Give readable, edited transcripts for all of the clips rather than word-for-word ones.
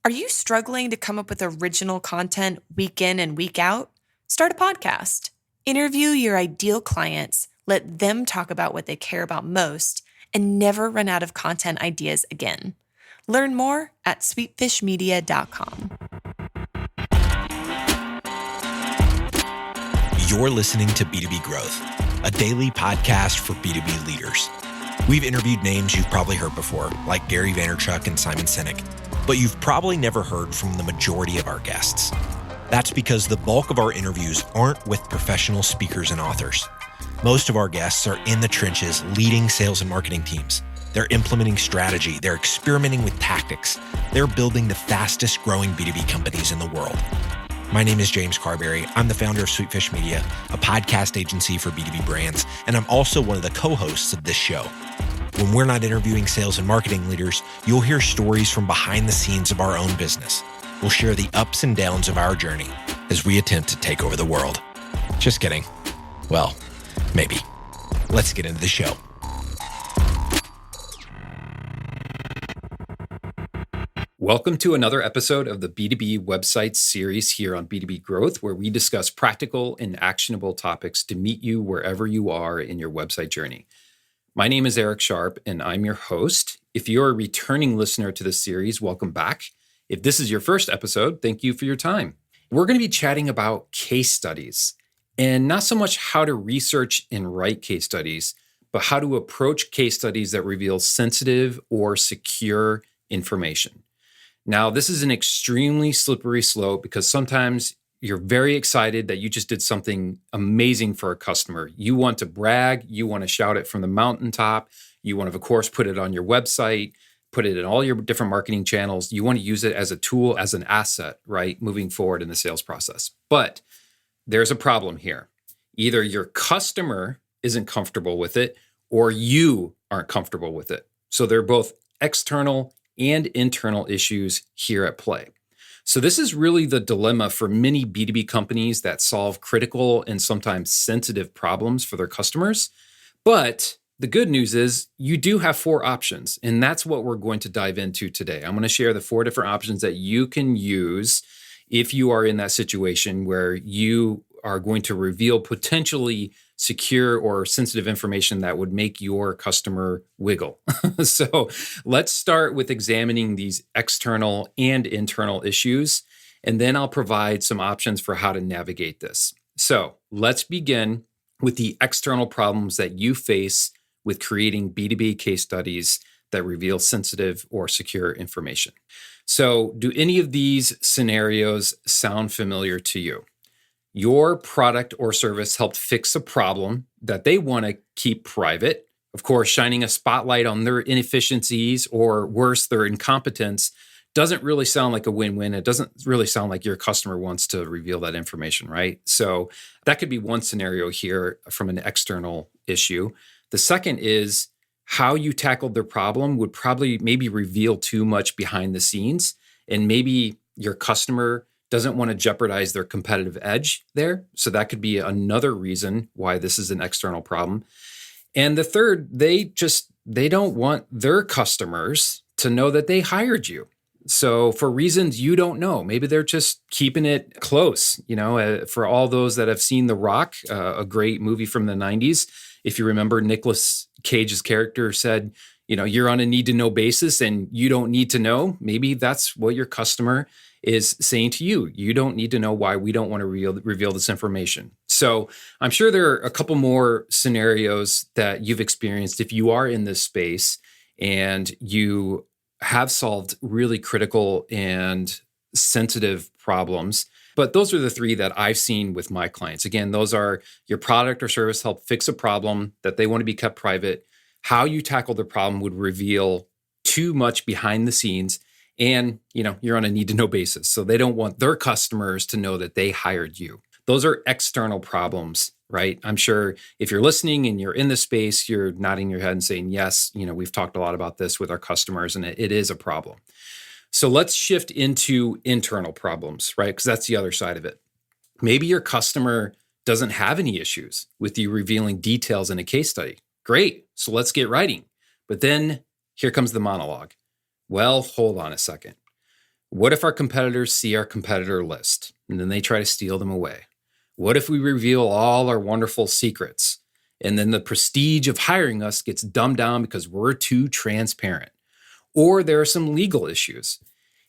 Are you struggling to come up with original content week in and week out? Start a podcast. Interview your ideal clients, let them talk about what they care about most, and never run out of content ideas again. Learn more at sweetfishmedia.com. You're listening to B2B Growth, a daily podcast for B2B leaders. We've interviewed names you've probably heard before, like Gary Vaynerchuk and Simon Sinek, but you've probably never heard from the majority of our guests. That's because the bulk of our interviews aren't with professional speakers and authors. Most of our guests are in the trenches leading sales and marketing teams. They're implementing strategy. They're experimenting with tactics. They're building the fastest growing B2B companies in the world. My name is James Carberry. I'm the founder of Sweetfish Media, a podcast agency for B2B brands, and I'm also one of the co-hosts of this show. When we're not interviewing sales and marketing leaders, you'll hear stories from behind the scenes of our own business. We'll share the ups and downs of our journey as we attempt to take over the world. Just kidding. Well, maybe. Let's get into the show. Welcome to another episode of the B2B website series here on B2B Growth, where we discuss practical and actionable topics to meet you wherever you are in your website journey. My name is Eric Sharp, and I'm your host. If you're a returning listener to this series, welcome back. If this is your first episode, thank you for your time. We're going to be chatting about case studies, and not so much how to research and write case studies, but how to approach case studies that reveal sensitive or secure information. Now, this is an extremely slippery slope because sometimes you're very excited that you just did something amazing for a customer. You want to brag, you want to shout it from the mountaintop, you want to, of course, put it on your website, put it in all your different marketing channels. You want to use it as a tool, as an asset, right, moving forward in the sales process. But there's a problem here. Either your customer isn't comfortable with it or you aren't comfortable with it. So they're both external and internal issues here at play. So this is really the dilemma for many B2B companies that solve critical and sometimes sensitive problems for their customers. But the good news is you do have 4 options, and that's what we're going to dive into today. I'm going to share the 4 different options that you can use if you are in that situation where you are going to reveal potentially secure or sensitive information that would make your customer wiggle. So let's start with examining these external and internal issues, and then I'll provide some options for how to navigate this. So let's begin with the external problems that you face with creating B2B case studies that reveal sensitive or secure information. So do any of these scenarios sound familiar to you? Your product or service helped fix a problem that they want to keep private. Of course, shining a spotlight on their inefficiencies or worse, their incompetence doesn't really sound like a win-win. It doesn't really sound like your customer wants to reveal that information, right? So that could be one scenario here from an external issue. The second is how you tackled their problem would probably maybe reveal too much behind the scenes, and maybe your customer doesn't want to jeopardize their competitive edge there. So that could be another reason why this is an external problem. And the third, they don't want their customers to know that they hired you. So for reasons you don't know, maybe they're just keeping it close. For all those that have seen The Rock, a great movie from the 90s, if you remember, Nicolas Cage's character said, you're on a need to know basis and you don't need to know. Maybe that's what your customer is saying to you. You don't need to know why we don't want to reveal this information. So I'm sure there are a couple more scenarios that you've experienced if you are in this space and you have solved really critical and sensitive problems. But those are the 3 that I've seen with my clients. Again, those are your product or service helped fix a problem that they want to be kept private. How you tackle the problem would reveal too much behind the scenes. And, you're on a need to know basis. So they don't want their customers to know that they hired you. Those are external problems, right? I'm sure if you're listening and you're in this space, you're nodding your head and saying, yes, we've talked a lot about this with our customers and it is a problem. So let's shift into internal problems, right? Because that's the other side of it. Maybe your customer doesn't have any issues with you revealing details in a case study. Great. So let's get writing. But then here comes the monologue. Well, hold on a second. What if our competitors see our competitor list and then they try to steal them away? What if we reveal all our wonderful secrets and then the prestige of hiring us gets dumbed down because we're too transparent? Or there are some legal issues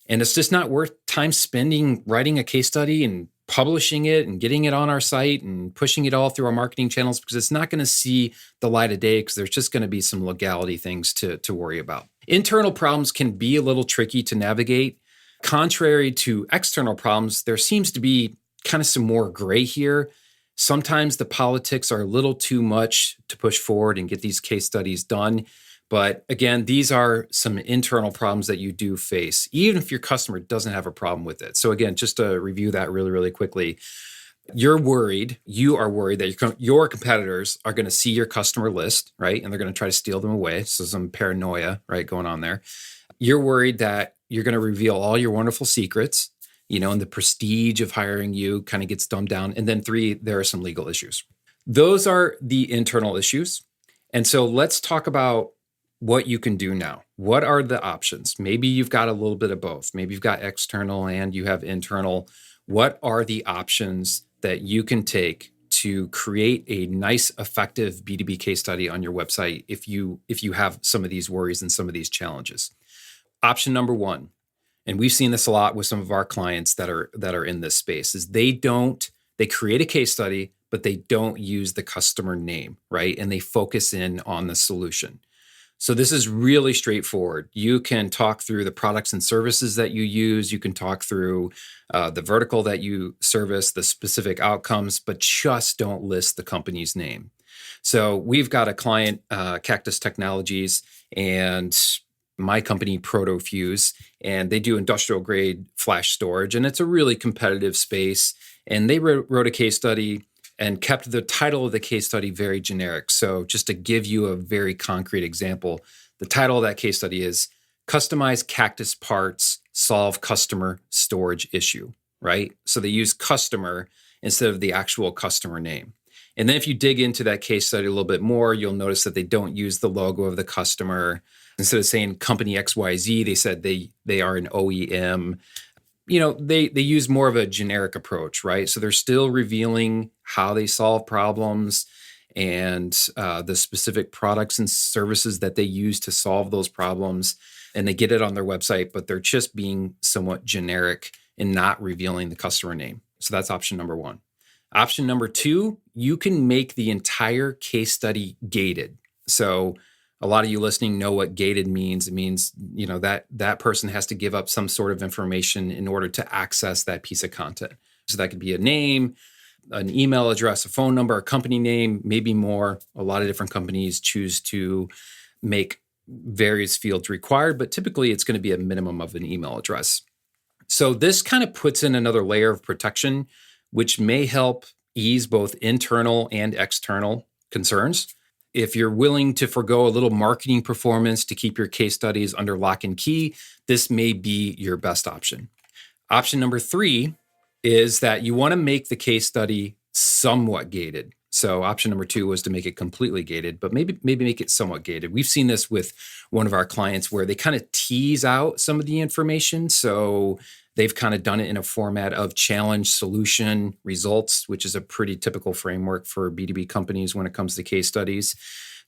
and it's just not worth time spending writing a case study and publishing it and getting it on our site and pushing it all through our marketing channels because it's not going to see the light of day because there's just going to be some legality things to worry about. Internal problems can be a little tricky to navigate. Contrary to external problems, there seems to be kind of some more gray here. Sometimes the politics are a little too much to push forward and get these case studies done. But again, these are some internal problems that you do face, even if your customer doesn't have a problem with it. So again, just to review that really, really quickly, you are worried that your competitors are going to see your customer list, right? And they're going to try to steal them away. So some paranoia, right, going on there. You're worried that you're going to reveal all your wonderful secrets, and the prestige of hiring you kind of gets dumbed down. And then 3, there are some legal issues. Those are the internal issues. And so let's talk about what you can do now. What are the options? Maybe you've got a little bit of both. Maybe you've got external and you have internal. What are the options that you can take to create a nice, effective B2B case study on your website if you have some of these worries and some of these challenges? Option number 1, and we've seen this a lot with some of our clients that are in this space, is they create a case study, but they don't use the customer name, right? And they focus in on the solution. So this is really straightforward. You can talk through the products and services that you use. You can talk through the vertical that you service, the specific outcomes, but just don't list the company's name. So we've got a client, Cactus Technologies, and my company, Protofuse, and they do industrial grade flash storage. And it's a really competitive space. And they wrote a case study and kept the title of the case study very generic. So just to give you a very concrete example, the title of that case study is Customize Cactus Parts, Solve Customer Storage Issue, right? So they use customer instead of the actual customer name. And then if you dig into that case study a little bit more, you'll notice that they don't use the logo of the customer. Instead of saying company XYZ, they said they are an OEM. They use more of a generic approach, right? So they're still revealing how they solve problems and the specific products and services that they use to solve those problems. And they get it on their website, but they're just being somewhat generic and not revealing the customer name. So that's option number 1. Option number 2, you can make the entire case study gated. So a lot of you listening know what gated means. It means, that person has to give up some sort of information in order to access that piece of content. So that could be a name, an email address, a phone number, a company name, maybe more. A lot of different companies choose to make various fields required, but typically it's going to be a minimum of an email address. So this kind of puts in another layer of protection, which may help ease both internal and external concerns. If you're willing to forgo a little marketing performance to keep your case studies under lock and key, this may be your best option. Option number 3 is that you want to make the case study somewhat gated. So option number 2 was to make it completely gated, but maybe make it somewhat gated. We've seen this with one of our clients where they kind of tease out some of the information. So they've kind of done it in a format of challenge, solution, results, which is a pretty typical framework for B2B companies when it comes to case studies.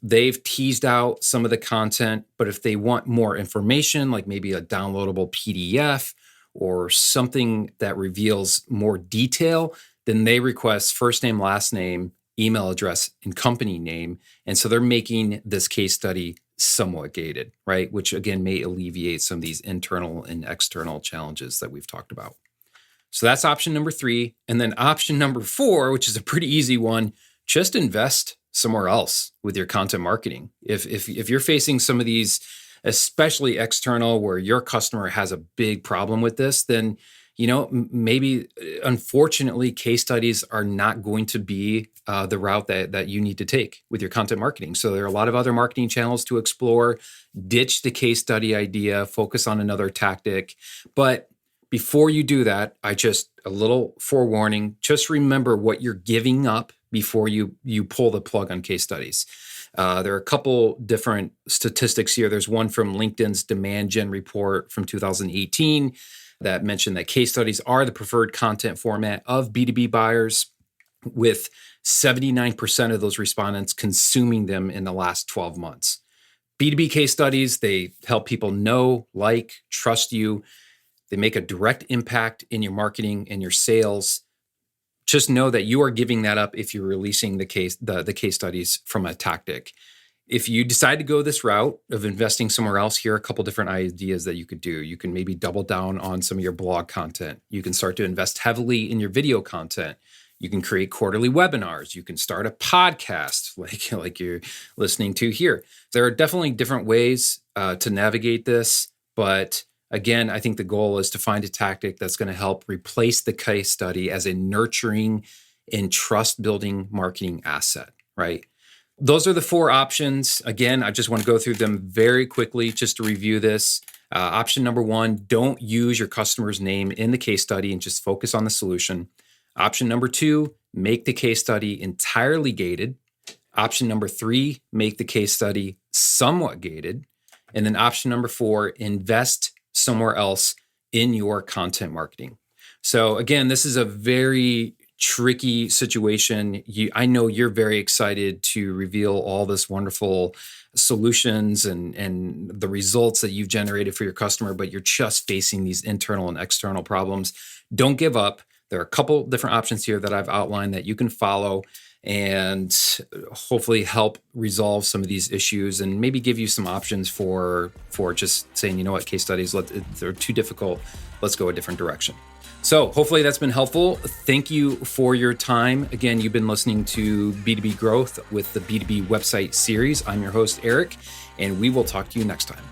They've teased out some of the content, but if they want more information, like maybe a downloadable PDF or something that reveals more detail, then they request first name, last name, email address, and company name. And so they're making this case study somewhat gated, right? Which again may alleviate some of these internal and external challenges that we've talked about. So that's option number 3. And then option number 4, which is a pretty easy one, just invest somewhere else with your content marketing. If you're facing some of these, especially external, where your customer has a big problem with this, then maybe, unfortunately, case studies are not going to be the route that you need to take with your content marketing. So there are a lot of other marketing channels to explore. Ditch the case study idea, focus on another tactic. But before you do that, a little forewarning, just remember what you're giving up before you pull the plug on case studies. There are a couple different statistics here. There's one from LinkedIn's Demand Gen report from 2018. that mentioned that case studies are the preferred content format of B2B buyers, with 79% of those respondents consuming them in the last 12 months. B2B case studies, they help people know, like, trust you. They make a direct impact in your marketing and your sales. Just know that you are giving that up if you're releasing the case studies from a tactic. If you decide to go this route of investing somewhere else, here are a couple different ideas that you could do. You can maybe double down on some of your blog content. You can start to invest heavily in your video content. You can create quarterly webinars. You can start a podcast like you're listening to here. There are definitely different ways to navigate this, but again, I think the goal is to find a tactic that's going to help replace the case study as a nurturing and trust-building marketing asset, right? Those are the 4 options. Again, I just want to go through them very quickly just to review this. Option number 1, don't use your customer's name in the case study and just focus on the solution. Option number 2, make the case study entirely gated. Option number 3, make the case study somewhat gated. And then option number 4, invest somewhere else in your content marketing. So again, this is a very tricky situation. I know you're very excited to reveal all this wonderful solutions and the results that you've generated for your customer, but you're just facing these internal and external problems. Don't give up. There are a couple different options here that I've outlined that you can follow and hopefully help resolve some of these issues and maybe give you some options for just saying, you know what, case studies, they're too difficult. Let's go a different direction. So hopefully that's been helpful. Thank you for your time. Again, you've been listening to B2B Growth with the B2B Website series. I'm your host, Eric, and we will talk to you next time.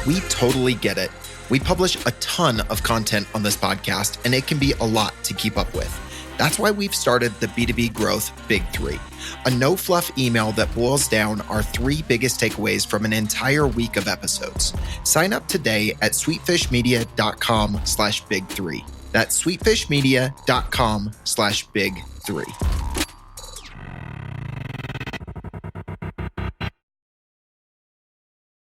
We totally get it. We publish a ton of content on this podcast, and it can be a lot to keep up with. That's why we've started the B2B Growth Big 3, a no-fluff email that boils down our 3 biggest takeaways from an entire week of episodes. Sign up today at sweetfishmedia.com/big3. That's sweetfishmedia.com/big3.